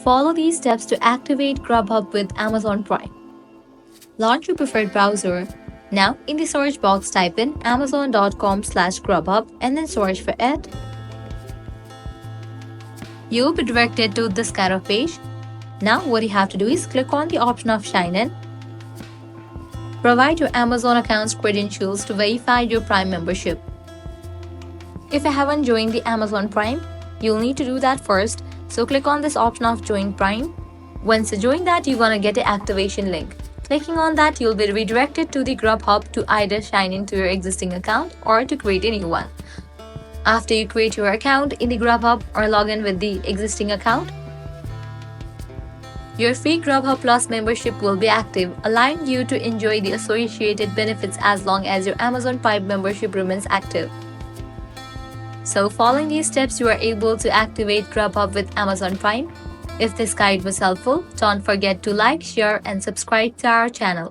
Follow these steps to activate Grubhub with Amazon Prime. Launch your preferred browser. Now, in the search box, type in amazon.com/grubhub and then search for it. You'll be directed to this kind of page. Now, what you have to do is click on the option of Sign In. Provide your Amazon account's credentials to verify your Prime membership. If you haven't joined the Amazon Prime, you'll need to do that first. So click on this option of Join Prime. Once you join that, you're gonna get an activation link. Clicking on that, you'll be redirected to the Grubhub to either sign into your existing account or to create a new one. After you create your account in the Grubhub or log in with the existing account, your free Grubhub Plus membership will be active, allowing you to enjoy the associated benefits as long as your Amazon Prime membership remains active. So following these steps, you are able to activate Grubhub with Amazon Prime. If this guide was helpful, don't forget to like, share, and subscribe to our channel.